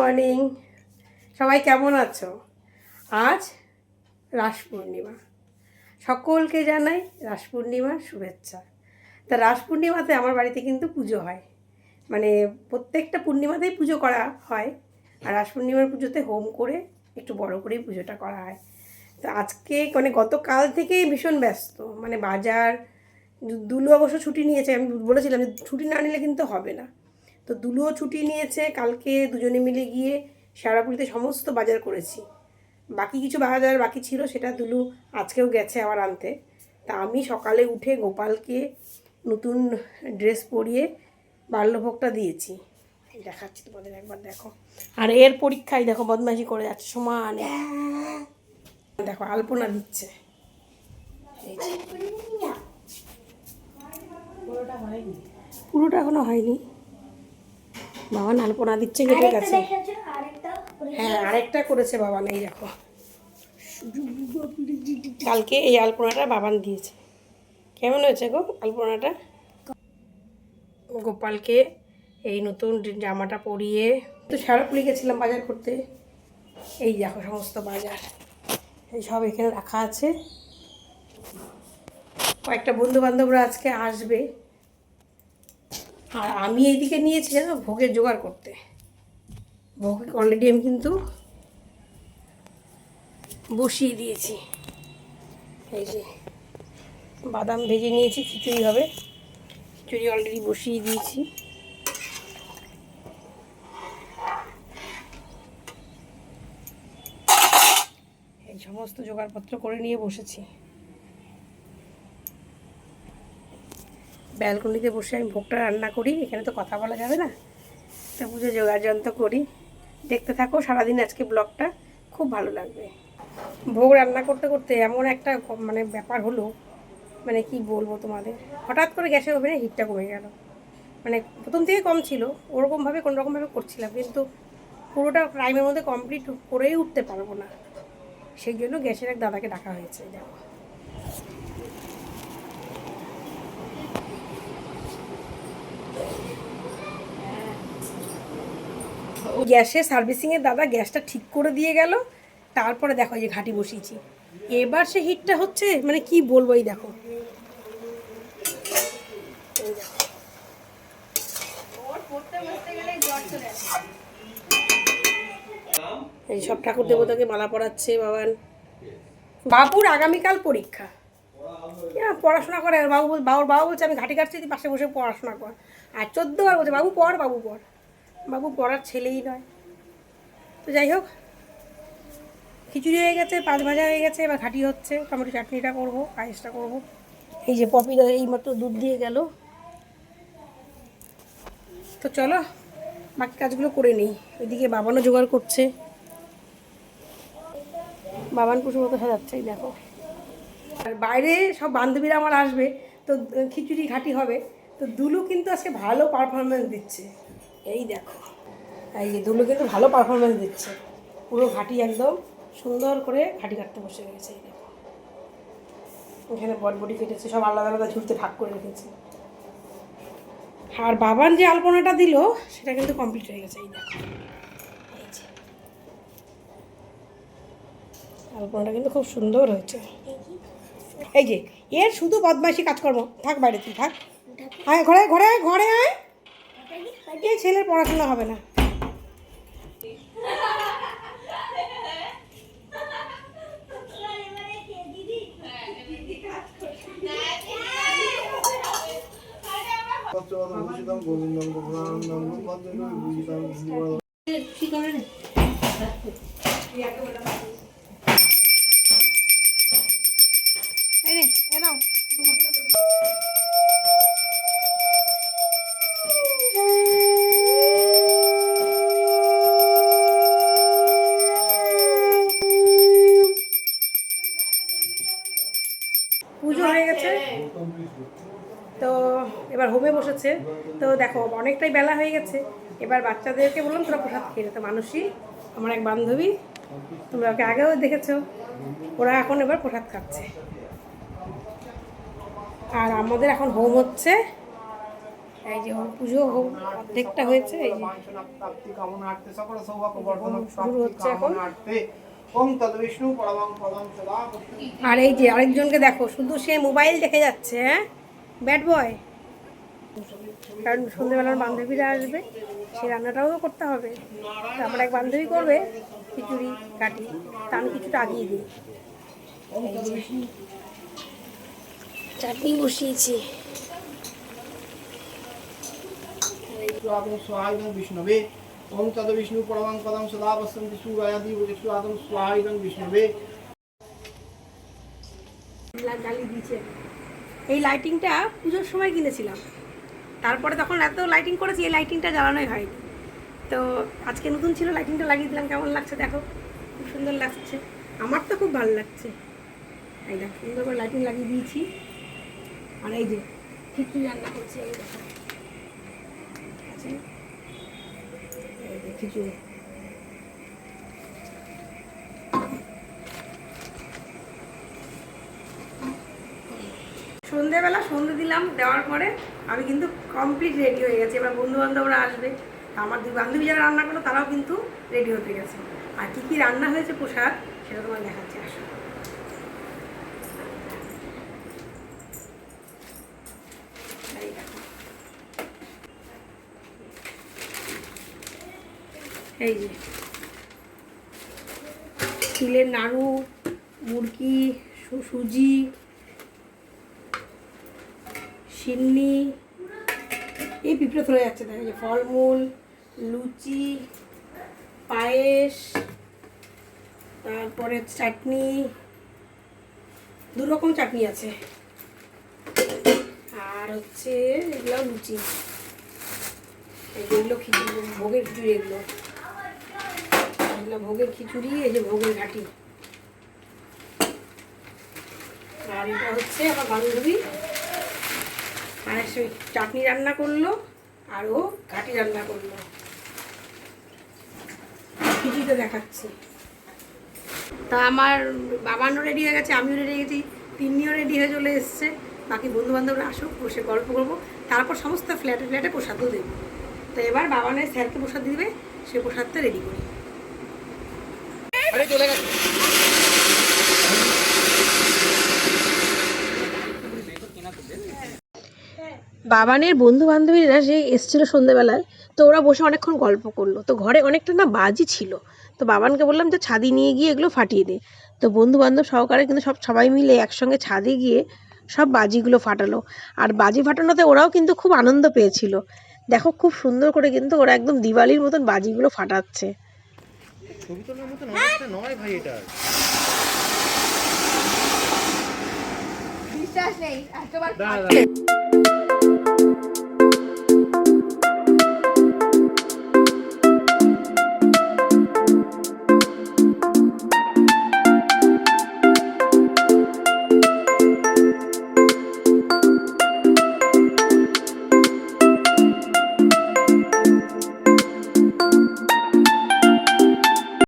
Morning, সবাই কেমন আছো? আজ রাস পূর্ণিমা, সকলকে জানাই রাস পূর্ণিমার শুভেচ্ছা। তা রাস পূর্ণিমাতে আমার বাড়িতে কিন্তু পুজো হয়, মানে প্রত্যেকটা পূর্ণিমাতেই পুজো করা হয়, আর রাস পূর্ণিমার পুজোতে হোম করে একটু বড় করেই পুজোটা করা হয়। তো আজকে মানে গতকাল থেকেই ভীষণ ব্যস্ত, মানে বাজার, দুলু অবশ্য ছুটি নিয়েছে, আমি বলেছিলাম যে ছুটি না নিলে কিন্তু হবে না। তো দুলুও ছুটি নিয়েছে, কালকে দুজনে মিলে গিয়ে শেওড়াফুলিতে সমস্ত বাজার করেছি। বাকি কিছু বাজার বাকি ছিল, সেটা দুলু আজকেও গেছে আবার আনতে। তা আমি সকালে উঠে গোপালকে নতুন ড্রেস পরিয়ে বাল্যভোগটা দিয়েছি। দেখাচ্ছি তোমাদের, একবার দেখো। আর এর পরীক্ষায় দেখো বদমাইশি করে যাচ্ছে সমান, দেখো আলপনা দিচ্ছে। পুরোটা এখনো হয়নি, বাবান আলপনা দিচ্ছে, কেটে গেছে। হ্যাঁ, আরেকটা করেছে বাবান, এই দেখো কালকে এই আলপনাটা বাবান দিয়েছে। কেমন হয়েছে গো আলপনাটা? গোপালকে এই নতুন জামাটা পরিয়ে তো শেওড়াফুলি গেছিলাম বাজার করতে। এই দেখো সমস্ত বাজার এই সব এখানে রাখা আছে। কয়েকটা বন্ধু বান্ধবরা আজকে আসবে, আর আমি এইদিকে নিয়েছি জানো ভোগের জোগাড় করতে। ভোগ অলরেডি আমি কিন্তু বসিয়ে দিয়েছি। এই যে বাদাম ভেজে নিয়েছি, খিচুড়ি হবে, খিচুড়ি অলরেডি বসিয়ে দিয়েছি। এই সমস্ত জোগাড়পত্র করে নিয়ে বসেছি। ব্যালকনিতে বসে আমি ভোগটা রান্না করি, এখানে তো কথা বলা যাবে না, তা বুঝে যোগাযন্ত্র করি। দেখতে থাকো সারাদিন আজকে ব্লগটা, খুব ভালো লাগবে। ভোগ রান্না করতে করতে এমন একটা মানে ব্যাপার হলো, মানে কি বলবো তোমাদের, হঠাৎ করে গ্যাসের ওভেনে হিটটা কমে গেল। মানে প্রথম থেকে কম ছিল, ওরকমভাবে কোনোরকমভাবে করছিলাম, কিন্তু পুরোটা টাইমের মধ্যে কমপ্লিট করেই উঠতে পারবো না। সেই জন্য গ্যাসের এক দাদাকে ডাকা হয়েছে। দেখো গ্যাসে সার্ভিসিংয়ের দাদা গ্যাসটা ঠিক করে দিয়ে গেল, তারপরে দেখো যে ঘাঁটি বসিয়েছি। এবার সে হিটটা হচ্ছে, মানে কি বলবো, এই দেখো এই সব ঠাকুর দেবতাকে মালা পরাচ্ছে বাবান। বাবুর আগামীকাল পরীক্ষা, পড়াশোনা করে, আর বাবুর বাবা বলছে আমি ঘাটি কাটছি, পাশে বসে পড়াশোনা কর। আর 14বার বলছে বাবু পড়, বাবু পড়। বাবু পড়ার ছেলেই নয়। তো যাই হোক, খিচুড়ি হয়ে গেছে, পাঁচ ভাজা হয়ে গেছে, এবার ঘাটি হচ্ছে, টমেটো চাটনিটা করবো, পায়েসটা করবো। এই যে পপি এইমাত্র দুধ দিয়ে গেল। তো চলো বাকি কাজগুলো করে নিই। ওইদিকে বাবানও জোগাড় করছে, বাবান কুসুম মতো সাজাচ্ছে, এই দেখো। আর বাইরে সব বান্ধবীরা আমার আসবে, তো খিচুড়ি ঘাটি হবে। তো দুলু কিন্তু আজকে ভালো পারফরমেন্স দিচ্ছে, এই দেখো। এই যে দুলু কিন্তু ভালো পারফরমেন্স দিচ্ছে, পুরো ঘাটি একদম সুন্দর করে ঘাটি কাটতে বসে গেছে। এই দেখো এখানে বটবটি কেটেছে, সব আলাদা আলাদা ঝুলতে ভাগ করে রেখেছে। আর বাবান যে আলপনাটা দিল সেটা কিন্তু কমপ্লিট হয়ে গেছে। এই দেখো, এই যে আলপনাটা কিন্তু খুব সুন্দর হয়েছে। এই যে এর শুধু বদমাইশি কাজকর্ম, থাক বাইরে, তুই থাক, আয় ঘরে ঘরে ঘরে আয়, এই ছেলের পড়াশোনা হবে না। পুজো হয়ে গেছে, তো এবার হোমে বসেছে। তো দেখো অনেকটাই বেলা হয়ে গেছে, এবার বাচ্চাদেরকে বললাম তোরা প্রসাদ খেয়ে তো মানুষই আমার এক বান্ধবী, তোমরা ওকে আগেও দেখেছো, ওরা এখন এবার প্রসাদ খাচ্ছে। আর আমাদের এখন হোম হচ্ছে, এই যে পুজো অর্ধেকটা হয়েছে, এই যে শুরু হচ্ছে এখন। আর এই যে আরেকজনকে দেখো, শুধু সে মোবাইল দেখে যাচ্ছে। হ্যাঁ, ব্যাড বয়। কারণ সন্ধ্যেবেলার বান্ধবীরা আসবে, সে রান্নাটাও করতে হবে। তো আমার এক বান্ধবী করবে খিচুড়ি কাটি, তা আমি কিছুটা আগিয়ে দিই। চাটনি বসিয়েছি। বিষ্ণবে ওম তদ বিষ্ণু পরমাং পদম সদা বসন্তি সুগায়াদি বজসু আদম স্বাহাইদং বিষ্ণবে। জ্বালিয়ে দিয়েছে। এই লাইটিংটা পুজোর সময় কিনেছিলাম, তারপরে তখন এত লাইটিং করেছি, এই লাইটিংটা জ্বালানোই হয়নি। তো আজকে নতুন ছিল, লাইটিংটা লাগিয়ে দিলাম। কেমন লাগছে দেখো, খুব সুন্দর লাগছে। আমার তো খুব ভালো লাগছে। এই দেখো, সুন্দর করে লাইটিং লাগিয়ে দিয়েছি। আর এই যে খিচুড়ি রান্না করছি, এই দেখো খিচুড়ি। সন্ধেবেলা সন্ধে দিলাম, দেওয়ার পরে আমি কিন্তু কমপ্লিট রেডি হয়ে গেছি। এবার বন্ধু বান্ধবরা আসবে, আমার দুই বান্ধবী যারা রান্না করলো তারাও কিন্তু রেডি হতে গেছে। আর কী কী রান্না হয়েছে প্রসাদ সেটা তোমার দেখাচ্ছি, আসো। এই যে তিলের নাড়ু, মুরগি, সুজি, সিন্নি, এই পিঁপড়ে ধরে যাচ্ছে দেখো, যে ফলমূল, লুচি, পায়েস, তারপরে চাটনি, দু রকম চাটনি আছে। আর হচ্ছে এগুলো লুচি, এগুলো খিচুড়ি, ভোগের খিচুড়ি, এগুলো ভোগের খিচুড়ি, এই যে ভোগের ঘাটি। আর এটা হচ্ছে আমার বান্ধবী আর চাটনি রান্না করলো, আর ও ঘাটি রান্না করলো। খিচুড়িটা দেখাচ্ছি। তা আমার বাবানও রেডি হয়ে গেছে, আমিও রেডি হয়ে গেছি, তিন্নিও রেডি হয়ে চলে এসছে। বাকি বন্ধু বান্ধবরা আসুক, বসে গল্প করবো, তারপর সমস্ত ফ্ল্যাটে ফ্ল্যাটে প্রসাদও দেবো। তো এবার বাবানের স্যারকে প্রসাদ দিবে, সে প্রসাদটা রেডি করি। বাবানের বন্ধু বান্ধবীরা যে এসেছিল সন্ধ্যেবেলায়, তো ওরা বসে অনেকক্ষণ গল্প করলো। তো ঘরে অনেকটা না বাজি ছিল, তো বাবানকে বললাম যে ছাদে নিয়ে গিয়ে এগুলো ফাটিয়ে দে। তো বন্ধু বান্ধব সহকারে কিন্তু সবাই মিলে একসঙ্গে ছাদে গিয়ে সব বাজিগুলো ফাটালো। আর বাজি ফাটানোতে ওরাও কিন্তু খুব আনন্দ পেয়েছিল। দেখো, খুব সুন্দর করে কিন্তু ওরা একদম দিওয়ালির মতন বাজিগুলো ফাটাচ্ছে। ছবি তোলার মতন অবস্থা নয় ভাই, এটা বিশ্বাস নেই।